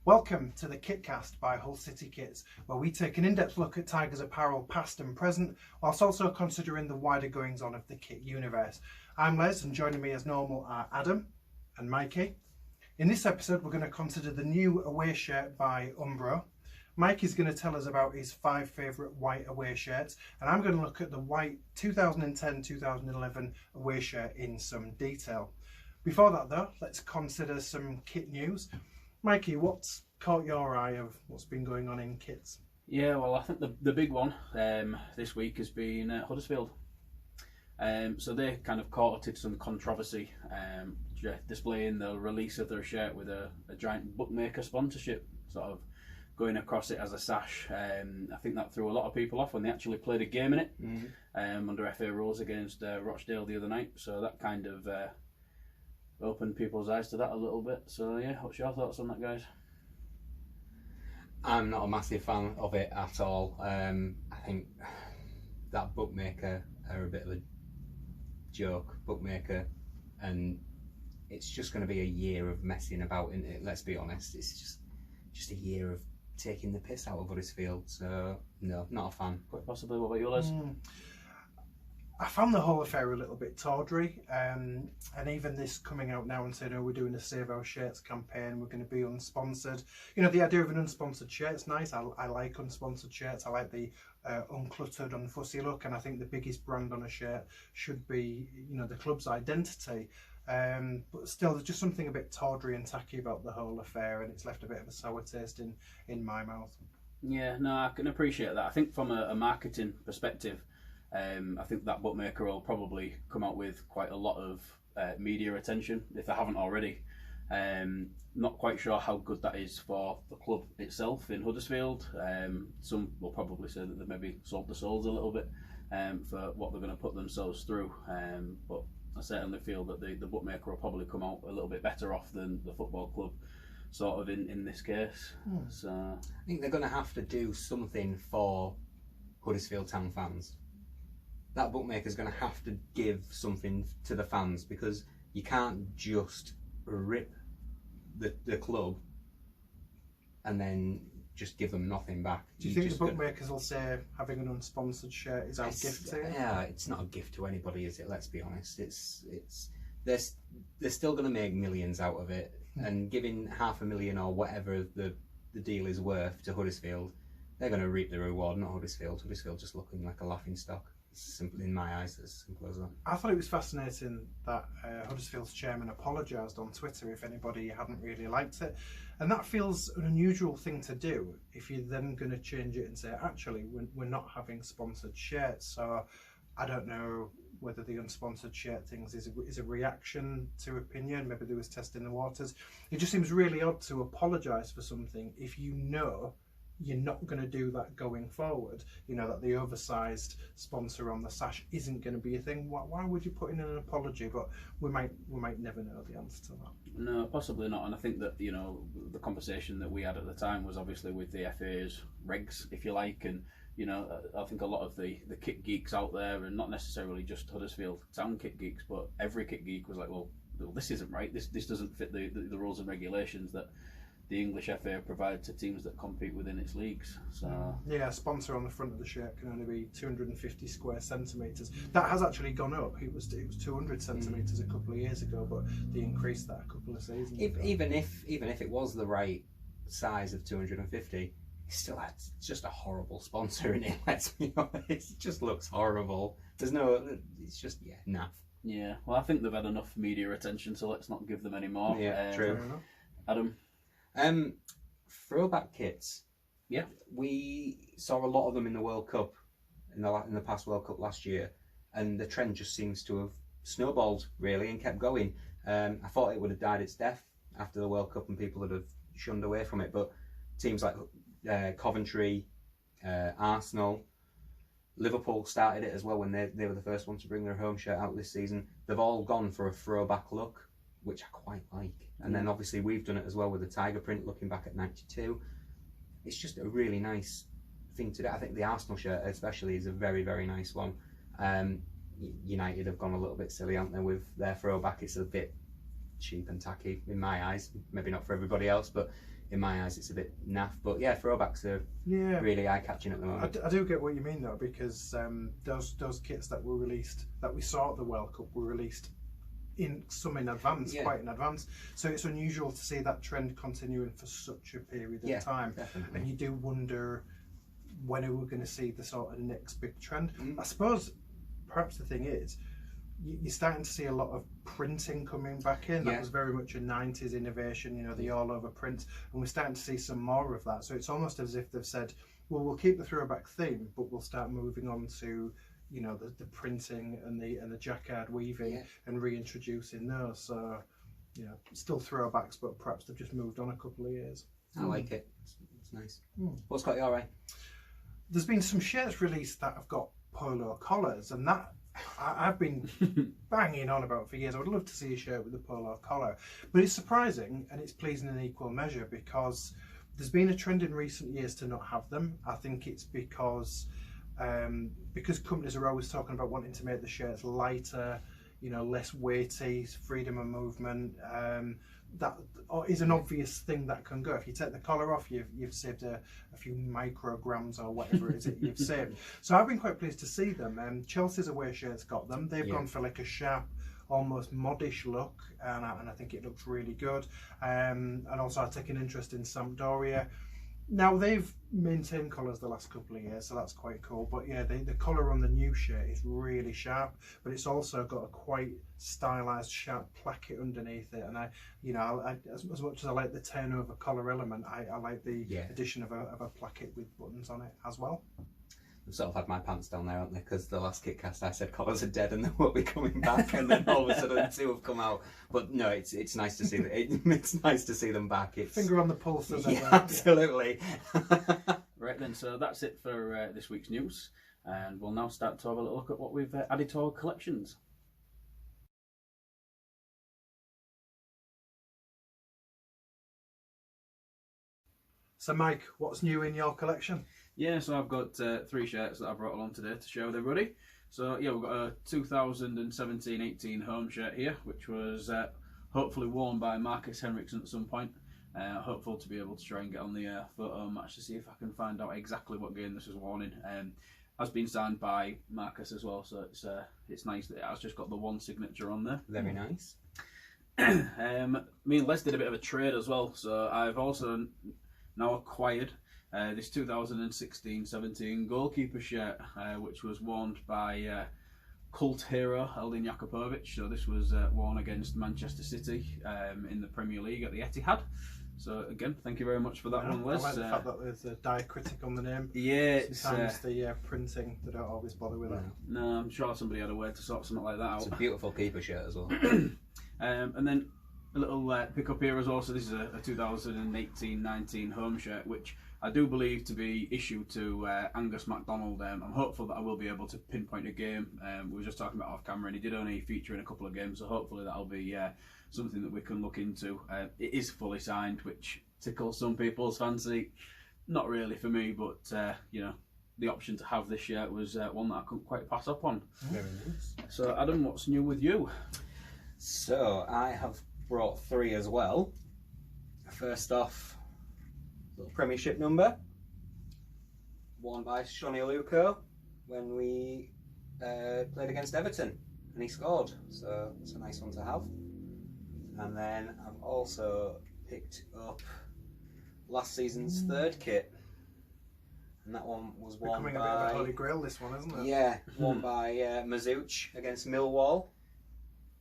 Welcome to the Kitcast by Hull City Kits, where we take an in-depth look at Tigers apparel past and present, whilst also considering the wider goings-on of the kit universe. I'm Les, and joining me as normal are Adam and Mikey. In this episode, we're going to consider the new away shirt by Umbro. Mikey's going to tell us about his 5 favourite white away shirts, and I'm going to look at the white 2010-2011 away shirt in some detail. Before that though, let's consider some kit news. Mikey, what's caught your eye of what's been going on in kits? Yeah, well, I think the big one this week has been Huddersfield. So they kind of courted some controversy, displaying the release of their shirt with a giant bookmaker sponsorship sort of going across it as a sash. I think that threw a lot of people off when they actually played a game in it under FA rules against Rochdale the other night. So that kind of opened people's eyes to that a little bit. So yeah, what's your thoughts on that, guys? I'm not a massive fan of it at all. I think that bookmaker are a bit of a joke, bookmaker, and it's just going to be a year of messing about, isn't it? Let's be honest, it's just a year of taking the piss out of Huddersfield. So no, not a fan. Quite possibly. What about you, Les? I found the whole affair a little bit tawdry, and even this coming out now and saying, oh, we're doing a Save Our Shirts campaign, we're going to be unsponsored. You know, the idea of an unsponsored shirt's nice. I like unsponsored shirts. I like the uncluttered, unfussy look, and I think the biggest brand on a shirt should be, you know, the club's identity. But still, there's just something a bit tawdry and tacky about the whole affair, and it's left a bit of a sour taste in my mouth. Yeah, no, I can appreciate that. I think from a marketing perspective, I think that bookmaker will probably come out with quite a lot of media attention if they haven't already. Not quite sure how good that is for the club itself in Huddersfield. Some will probably say that they've maybe sold the souls a little bit for what they're going to put themselves through. But I certainly feel that the bookmaker will probably come out a little bit better off than the football club, sort of in this case. So I think they're going to have to do something for Huddersfield Town fans. That bookmaker's going to have to give something to the fans, because you can't just rip the club and then just give them nothing back. Do you think the bookmakers will say having an unsponsored shirt is our gift to you? Yeah, it's not a gift to anybody, is it? Let's be honest. They're still going to make millions out of it, and giving $500,000 or whatever the deal is worth to Huddersfield, they're going to reap the reward, not Huddersfield. Huddersfield just looking like a laughing stock. Simple, in my eyes, as simple as that. I thought it was fascinating that Huddersfield's chairman apologised on Twitter if anybody hadn't really liked it, and that feels an unusual thing to do if you're then going to change it and say, actually, we're not having sponsored shirts. So I don't know whether the unsponsored shirt things is a reaction to opinion. Maybe there was testing the waters. It just seems really odd to apologise for something if you know you're not going to do that going forward. You know that the oversized sponsor on the sash isn't going to be a thing. Why would you put in an apology? But we might never know the answer to that. no, possibly not. And I think that, you know, the conversation that we had at the time was obviously with the FA's regs, if you like, and you know, I think a lot of the kit geeks out there, and not necessarily just Huddersfield Town kit geeks, but every kit geek was like, well, this isn't right. This doesn't fit the rules and regulations that the English FA provide to teams that compete within its leagues. So yeah, a sponsor on the front of the shirt can only be 250 square centimetres. That has actually gone up. It was 200 centimetres a couple of years ago, but they increased that a couple of seasons ago. Even if it was the right size of 250, it's just a horrible sponsor in it. Let's be honest, it just looks horrible. It's just naff. Yeah, well, I think they've had enough media attention, so let's not give them any more. Yeah, true. Adam. Throwback kits. Yeah, we saw a lot of them in the World Cup, in the past World Cup last year, and the trend just seems to have snowballed really and kept going. I thought it would have died its death after the World Cup and people would have shunned away from it, but teams like Coventry, Arsenal, Liverpool started it as well when they were the first ones to bring their home shirt out this season. They've all gone for a throwback look, which I quite like. And then obviously we've done it as well with the tiger print, looking back at '92. It's just a really nice thing to do. I think the Arsenal shirt especially is a very, very nice one. United have gone a little bit silly, aren't they, with their throwback. It's a bit cheap and tacky in my eyes, maybe not for everybody else, but in my eyes it's a bit naff. But yeah, throwbacks are really eye-catching at the moment. I do get what you mean though, because those kits that were released, that we saw at the World Cup, were released in advance, quite in advance. So it's unusual to see that trend continuing for such a period of time. Definitely. And you do wonder when are we going to see the sort of next big trend. I suppose perhaps the thing is, you're starting to see a lot of printing coming back in. That was very much a 90s innovation, you know, the all over print, and we're starting to see some more of that. So it's almost as if they've said, well, we'll keep the throwback theme, but we'll start moving on to, you know, the printing and the jacquard weaving and reintroducing those. So, you know, still throwbacks, but perhaps they've just moved on a couple of years. I like it. It's nice. What's got your eye? There's been some shirts released that have got polo collars, and that I've been banging on about for years. I would love to see a shirt with a polo collar, but it's surprising and it's pleasing in equal measure, because there's been a trend in recent years to not have them. I think it's because companies are always talking about wanting to make the shirts lighter, you know, less weighty, freedom of movement. That is an obvious thing that can go. If you take the collar off, you've saved a few micrograms or whatever it is that you've saved. So I've been quite pleased to see them. Chelsea's away shirts got them. They've gone for like a sharp, almost modish look, and I think it looks really good. And also I take an interest in Sampdoria. Now they've maintained colours the last couple of years, so that's quite cool. But yeah, the collar on the new shirt is really sharp, but it's also got a quite stylised sharp placket underneath it. And as much as I like the turnover collar element, I like the addition of a placket with buttons on it as well. I've sort of had my pants down there, haven't they? Because the last Kitcast I said colours are dead and they won't be coming back, and then all of a sudden two have come out. But no, it's nice to see that. It's nice to see them back. It's finger on the pulse, as yeah, absolutely. Right then, so that's it for this week's news, and we'll now start to have a little look at what we've added to our collections. So Mike, what's new in your collection? Yeah, so I've got 3 shirts that I brought along today to share with everybody. So yeah, we've got a 2017-18 home shirt here, which was hopefully worn by Marcus Henriksen at some point. Hopeful to be able to try and get on the photo match to see if I can find out exactly what game this was worn in. Has been signed by Marcus as well, so it's nice that it has just got the one signature on there. Very nice. Me and Les did a bit of a trade as well, so I've also now acquired this 2016-17 goalkeeper shirt, which was worn by cult hero Eldin Jakubovic. So this was worn against Manchester City in the Premier League at the Etihad. So again, thank you very much for that one, Les. I like the fact that there's a diacritic on the name. Yeah, sometimes the printing, they don't always bother with that. No, I'm sure somebody had a way to sort something like that out. It's a beautiful keeper shirt as well. And then a little pick up here as well. So this is a 2018-19 home shirt, which I do believe to be issued to Angus MacDonald. I'm hopeful that I will be able to pinpoint a game. We were just talking about off camera, and he did only feature in a couple of games, so hopefully that'll be something that we can look into. It is fully signed, which tickles some people's fancy. Not really for me, but you know, the option to have this shirt was one that I couldn't quite pass up on. Very nice. So Adam, what's new with you? So I have brought 3 as well. First off, little Premiership number, worn by Sonny Aluko when we played against Everton, and he scored, so it's a nice one to have. And then I've also picked up last season's 3rd kit, and that one was worn by... Becoming a bit of a holy grail, this one, isn't it? Yeah, worn by Mazuch against Millwall.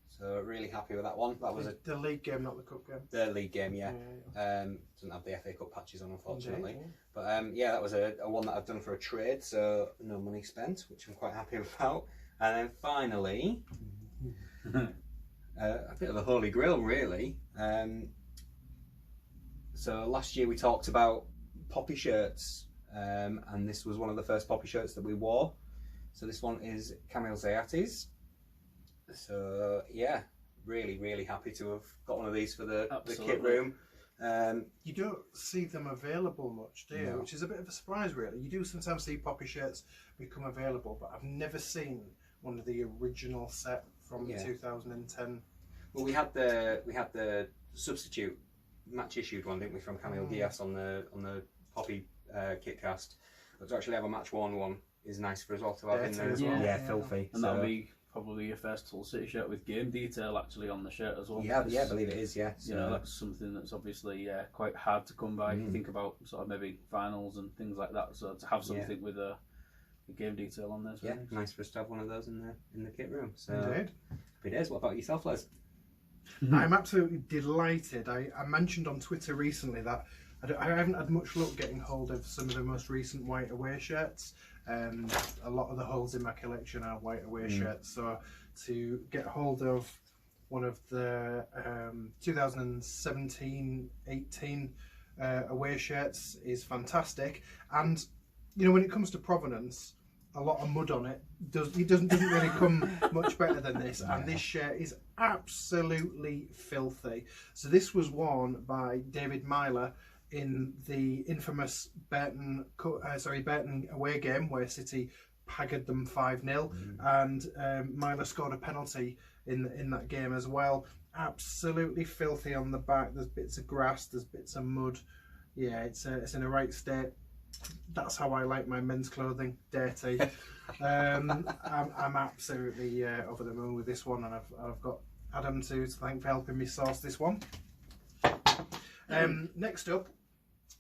So really happy with that one. That was the league game, not the cup game. The league game, yeah. Doesn't have the FA Cup patches on, unfortunately. Indeed, yeah. But yeah, that was a one that I've done for a trade, so no money spent, which I'm quite happy about. And then finally, a bit of a holy grail, really. So last year we talked about poppy shirts, and this was one of the first poppy shirts that we wore. So this one is Kamil Zayate's. So yeah, really happy to have got one of these for the kit room. You don't see them available much, do you? No. Which is a bit of a surprise, really. You do sometimes see poppy shirts become available, but I've never seen one of the original set from 2010. Well, we had the substitute match issued one, didn't we, from Camille Diaz on the Poppy Kitcast. But to actually have a match worn one is nice for us all to have in there as well. Yeah, filthy. And that'll be probably your first Hull City shirt with game detail actually on the shirt as well. Yeah, I believe it is. Yeah, so, you know, that's something that's obviously quite hard to come by. If you think about sort of maybe finals and things like that, so to have something with a game detail on there. Yeah, nice for us to have one of those in the kit room. So, indeed. Happy days. What about yourself, Les? I'm absolutely delighted. I mentioned on Twitter recently that I haven't had much luck getting hold of some of the most recent white away shirts. A lot of the holes in my collection are white away shirts, so to get hold of one of the 2017-18 away shirts is fantastic. And you know, when it comes to provenance, a lot of mud on it doesn't really come much better than this. And this shirt is absolutely filthy. So this was worn by David Myler in the infamous Burton away game where City paggered them 5-0, and Myler scored a penalty in that game as well. Absolutely filthy on the back. There's bits of grass, there's bits of mud. Yeah, it's in a right state. That's how I like my men's clothing, dirty. I'm absolutely over the moon with this one, and I've got Adam to thank for helping me source this one. Next up,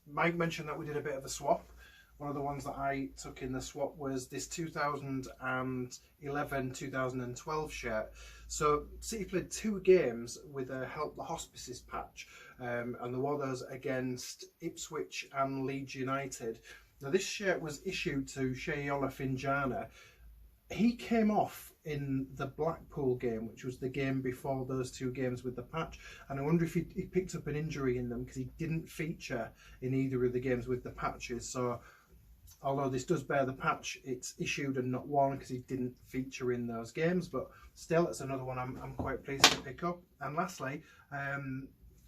Mike mentioned that we did a bit of a swap. One of the ones that I took in the swap was this 2011-2012 shirt. So City played 2 games with a Help the Hospices patch, and they wore those against Ipswich and Leeds United. Now this shirt was issued to Sheyola Finjana. He came off in the Blackpool game, which was the game before those 2 games with the patch, and I wonder if he picked up an injury in them because he didn't feature in either of the games with the patches. So although this does bear the patch, it's issued and not worn because he didn't feature in those games, but still it's another one I'm quite pleased to pick up. And lastly,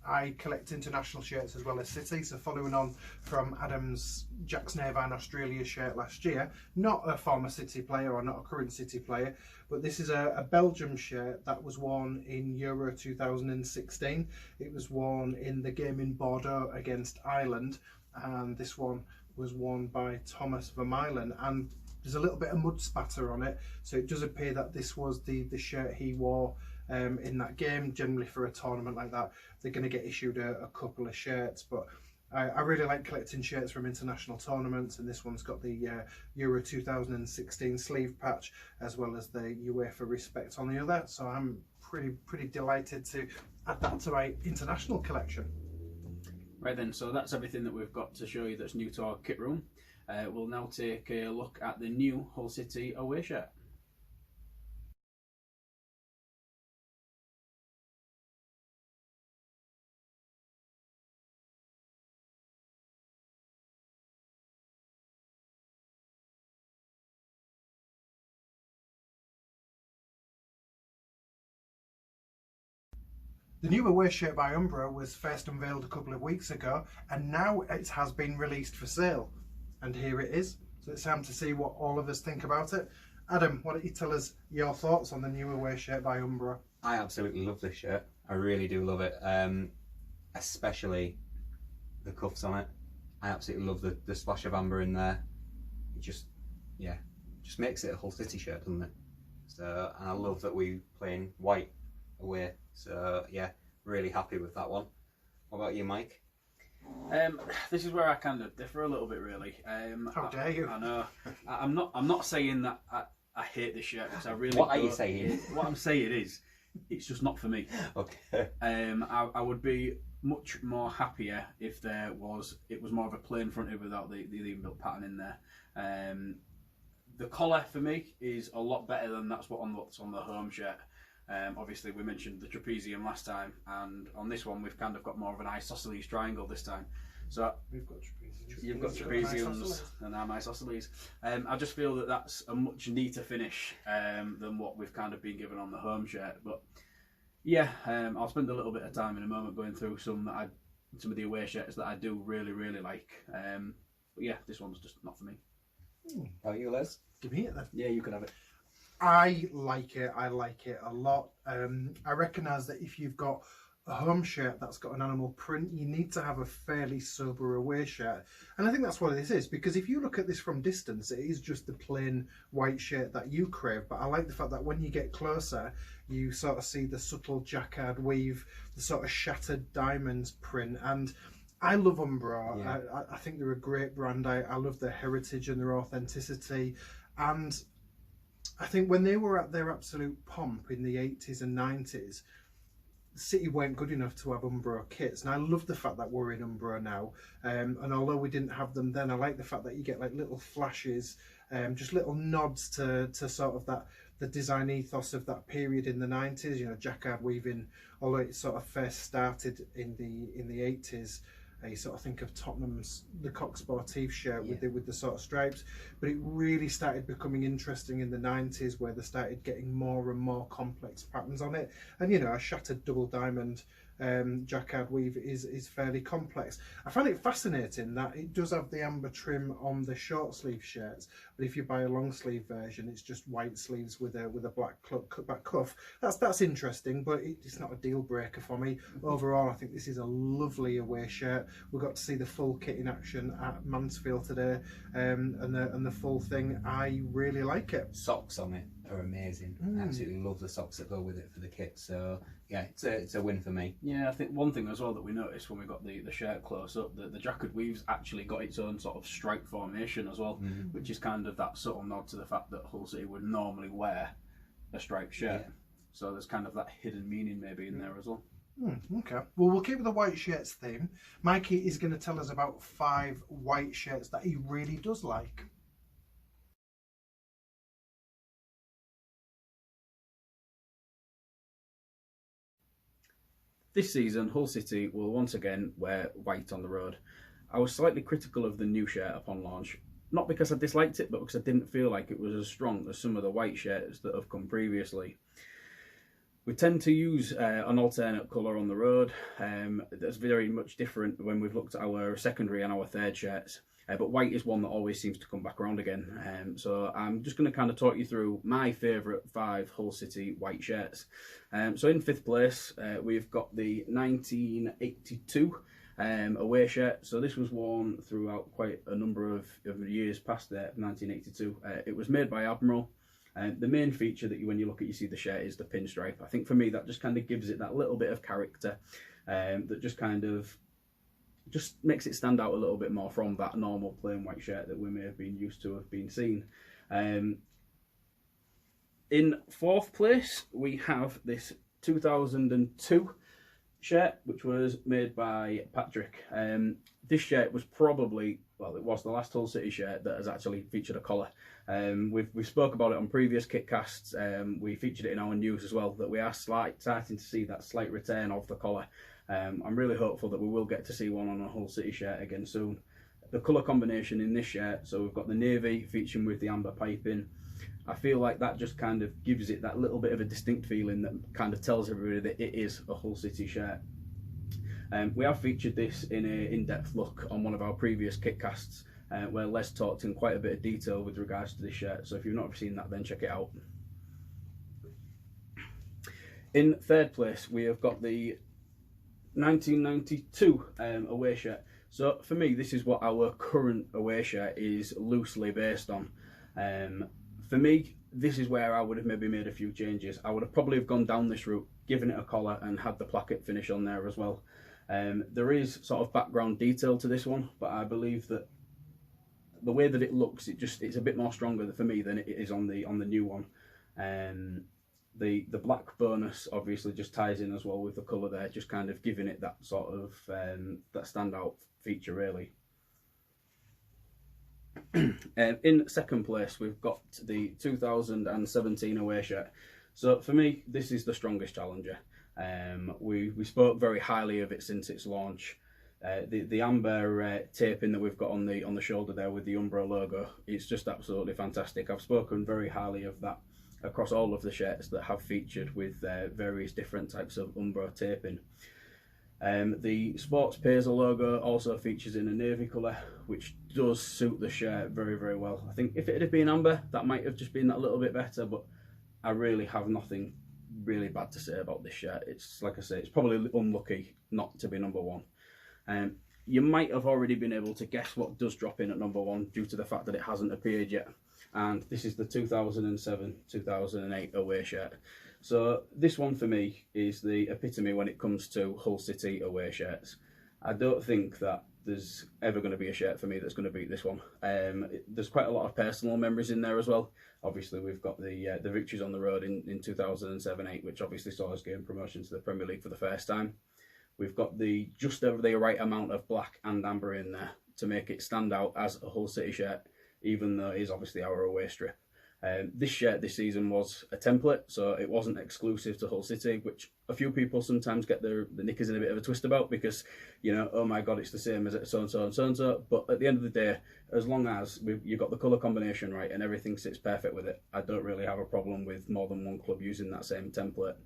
I collect international shirts as well as City, so following on from Adam's Jack Snarevan Australia shirt last year, not a former City player or not a current City player, but this is a Belgium shirt that was worn in Euro 2016. It was worn in the game in Bordeaux against Ireland, and this one was worn by Thomas Vermeulen, and there's a little bit of mud spatter on it, so it does appear that this was the shirt he wore in that game. Generally for a tournament like that, they're going to get issued a couple of shirts, but I really like collecting shirts from international tournaments, and this one's got the Euro 2016 sleeve patch as well as the UEFA Respect on the other, so I'm pretty delighted to add that to my international collection. Right then, so that's everything that we've got to show you that's new to our kit room. We'll now take a look at the new Hull City away shirt. The new away shirt by Umbro was first unveiled a couple of weeks ago, and now it has been released for sale. And here it is. So it's time to see what all of us think about it. Adam, why don't you tell us your thoughts on the new away shirt by Umbro? I absolutely love this shirt. I really do love it. Especially the cuffs on it. I absolutely love the splash of amber in there. It just makes it a Hull City shirt, doesn't it? So, and I love that we playing white away. So yeah, really happy with that one. What about you, Mike? This is where I kind of differ a little bit, really. How dare you? I know. I'm not saying that I hate this shirt, because I really. What are you saying? What I'm saying is, it's just not for me. Okay. I would be much more happier if it was more of a plain fronted without the inbuilt pattern in there. The collar for me is a lot better than what's on the home shirt. Obviously we mentioned the trapezium last time, and on this one we've kind of got more of an isosceles triangle this time. So we've got trapeziums. You've got trapeziums and I'm isosceles. I just feel that that's a much neater finish than what we've kind of been given on the home shirt. But yeah, I'll spend a little bit of time in a moment going through some of the away shirts that I do really like. But yeah, this one's just not for me. How about you, Les? Give me it then. Yeah, you can have it. I like it a lot. I recognise that if you've got a home shirt that's got an animal print, you need to have a fairly sober away shirt. And I think that's what this is, because if you look at this from distance, it is just the plain white shirt that you crave. But I like the fact that when you get closer, you sort of see the subtle jacquard weave, the sort of shattered diamonds print. And I love Umbro. Yeah. I think they're a great brand. I love their heritage and their authenticity. And I think when they were at their absolute pomp in the 80s and 90s, City weren't good enough to have Umbro kits, and I love the fact that we're in Umbro now. And although we didn't have them then, I like the fact that you get like little flashes, just little nods to sort of that the design ethos of that period in the 90s. You know, jacquard weaving, although it sort of first started in the 80s. You sort of think of Tottenham's the Coq Sportif shirt with the sort of stripes, but it really started becoming interesting in the 90s, where they started getting more and more complex patterns on it. And you know, a shattered double diamond jacquard weave is fairly complex. I find it fascinating that it does have the amber trim on the short sleeve shirts, but if you buy a long sleeve version, it's just white sleeves with a black cutback cuff. That's interesting, but it's not a deal breaker for me. Overall, I think this is a lovely away shirt. We got to see the full kit in action at Mansfield today, and the full thing. I really like it. Socks on it are amazing. I absolutely love the socks that go with it for the kit. So yeah, it's a win for me. Yeah, I think one thing as well that we noticed when we got the shirt close up, that the jacquard weave's actually got its own sort of stripe formation as well, which is kind of that subtle nod to the fact that Hull City would normally wear a striped shirt. Yeah. So there's kind of that hidden meaning maybe in there as well. Okay, well, we'll keep with the white shirts theme. Mikey is going to tell us about 5 white shirts that he really does like. This season, Hull City will once again wear white on the road. I was slightly critical of the new shirt upon launch, not because I disliked it, but because I didn't feel like it was as strong as some of the white shirts that have come previously. We tend to use an alternate colour on the road. That's very much different when we've looked at our secondary and our third shirts. But white is one that always seems to come back around again. So I'm just going to kind of talk you through my favourite 5 Hull City white shirts. So in 5th place, we've got the 1982 away shirt. So this was worn throughout quite a number of years past there, 1982. It was made by Umbro. The main feature that when you look at, you see the shirt is the pinstripe. I think for me that just kind of gives it that little bit of character, that just kind of makes it stand out a little bit more from that normal plain white shirt that we may have been used to have been seen. In 4th place, we have this 2002 shirt, which was made by Patrick. This shirt was probably, well, it was the last Hull City shirt that has actually featured a collar. We spoke about it on previous kitcasts. We featured it in our news as well, that we are starting to see that slight return of the collar. I'm really hopeful that we will get to see one on a Hull City shirt again soon. The colour combination in this shirt, so we've got the navy featuring with the amber piping. I feel like that just kind of gives it that little bit of a distinct feeling that kind of tells everybody that it is a Hull City shirt. We have featured this in an in-depth look on one of our previous kitcasts, where Les talked in quite a bit of detail with regards to this shirt, so if you've not seen that, then check it out. In 3rd place, we have got the 1992 away shirt. So for me, this is what our current away shirt is loosely based on. For me, this is where I would have maybe made a few changes. I would have probably gone down this route, given it a collar and had the placket finish on there as well. There is sort of background detail to this one, but I believe that the way that it looks, it's a bit more stronger for me than it is on the new one. The black bonus obviously just ties in as well with the colour there, just kind of giving it that sort of that standout feature really. In 2nd place, we've got the 2017 away shirt. So for me, this is the strongest challenger. We spoke very highly of it since its launch. The amber taping that we've got on the shoulder there with the Umbro logo, it's just absolutely fantastic. I've spoken very highly of that across all of the shirts that have featured with various different types of Umbro taping. The Sports Paisley logo also features in a navy colour, which does suit the shirt very, very well. I think if it had been amber, that might have just been that little bit better, but I really have nothing really bad to say about this shirt. It's like I say, it's probably unlucky not to be number one. You might have already been able to guess what does drop in at number one due to the fact that it hasn't appeared yet. And this is the 2007-2008 away shirt. So this one for me is the epitome when it comes to Hull City away shirts. I don't think that there's ever going to be a shirt for me that's going to beat this one. There's quite a lot of personal memories in there as well. Obviously, we've got the victories on the road in 2007-8, which obviously saw us gain promotion to the Premier League for the first time. We've got the just over the right amount of black and amber in there to make it stand out as a Hull City shirt, even though it is obviously our away strip. This shirt this season was a template, so it wasn't exclusive to Hull City, which a few people sometimes get the knickers in a bit of a twist about because, you know, oh my God, it's the same as so-and-so and so-and-so. But at the end of the day, as long as you've got the colour combination right and everything sits perfect with it, I don't really have a problem with more than one club using that same template.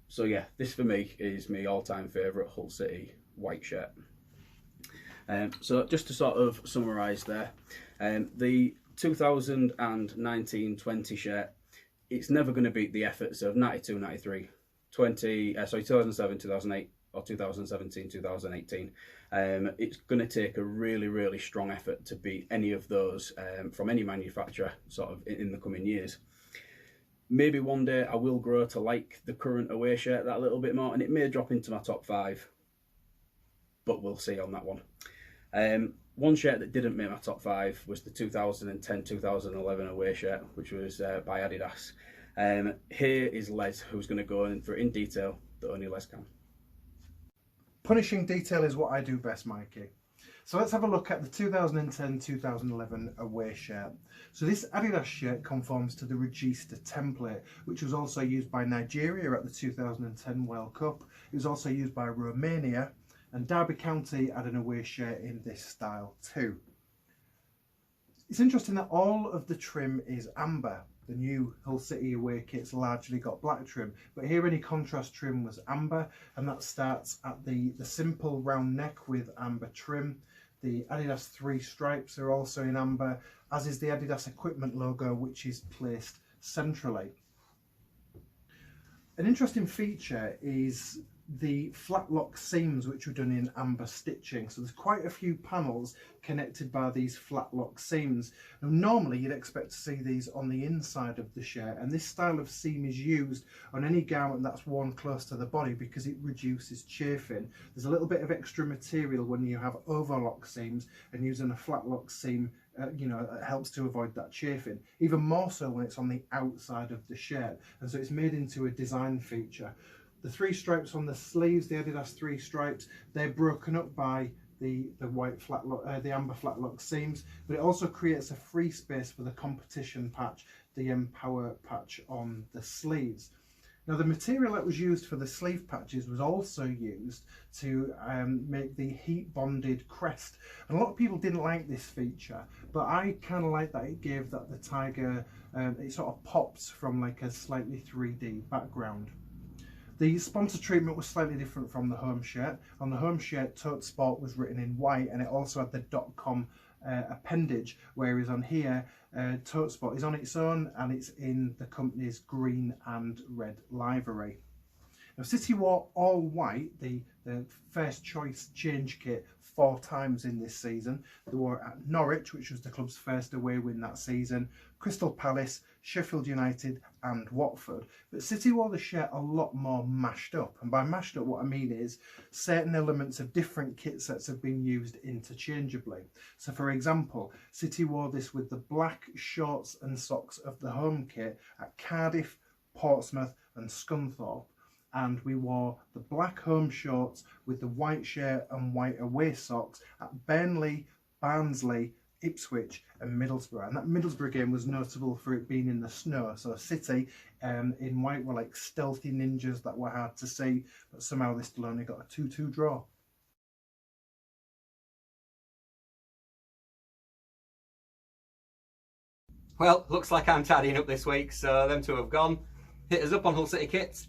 So yeah, this for me is my all-time favourite Hull City white shirt. So just to sort of summarise there, the 2019-20 shirt, it's never going to beat the efforts of 92-93, 2007-2008 or 2017-2018. It's going to take a really, really strong effort to beat any of those from any manufacturer sort of in the coming years. Maybe one day I will grow to like the current away shirt that a little bit more, and it may drop into my top 5, but we'll see on that one. One shirt that didn't make my top 5 was the 2010-2011 away shirt, which was by Adidas. Here is Les, who's going to go in detail that only Les can. Punishing detail is what I do best, Mikey. So let's have a look at the 2010-2011 away shirt. So this Adidas shirt conforms to the Regista template, which was also used by Nigeria at the 2010 World Cup. It was also used by Romania, and Derby County had an away shirt in this style too. It's interesting that all of the trim is amber. The new Hull City away kit's largely got black trim, but here any contrast trim was amber, and that starts at the simple round neck with amber trim. The Adidas 3 stripes are also in amber, as is the Adidas equipment logo, which is placed centrally. An interesting feature is the flat lock seams, which were done in amber stitching. So there's quite a few panels connected by these flat lock seams. Now, normally you'd expect to see these on the inside of the shirt, and this style of seam is used on any garment that's worn close to the body because it reduces chafing. There's a little bit of extra material when you have overlock seams, and using a flat lock seam it helps to avoid that chafing, even more so when it's on the outside of the shirt, and so it's made into a design feature. The 3 stripes on the sleeves, the Adidas 3 stripes, they're broken up by the white flat lock, the amber flat lock seams, but it also creates a free space for the competition patch, the Empower patch on the sleeves. Now the material that was used for the sleeve patches was also used to make the heat bonded crest, and a lot of people didn't like this feature, but I kind of like that it gave that the tiger, it sort of pops from like a slightly 3D background. The sponsor treatment was slightly different from the home shirt. On the home shirt, Tote Sport was written in white, and it also had the .com appendage, whereas on here, Tote Sport is on its own and it's in the company's green and red livery. Now, City wore all white, the first choice change kit, 4 times in this season. They wore it at Norwich, which was the club's first away win that season, Crystal Palace, Sheffield United and Watford. But City wore the shirt a lot more mashed up, and by mashed up what I mean is certain elements of different kit sets have been used interchangeably. So for example, City wore this with the black shorts and socks of the home kit at Cardiff, Portsmouth and Scunthorpe, and we wore the black home shorts with the white shirt and white away socks at Burnley, Barnsley, Ipswich and Middlesbrough. And that Middlesbrough game was notable for it being in the snow, so City in white were like stealthy ninjas that were hard to see, but somehow they still only got a 2-2 draw. Well, looks like I'm tidying up this week, so them two have gone. Hit us up on Hull City Kits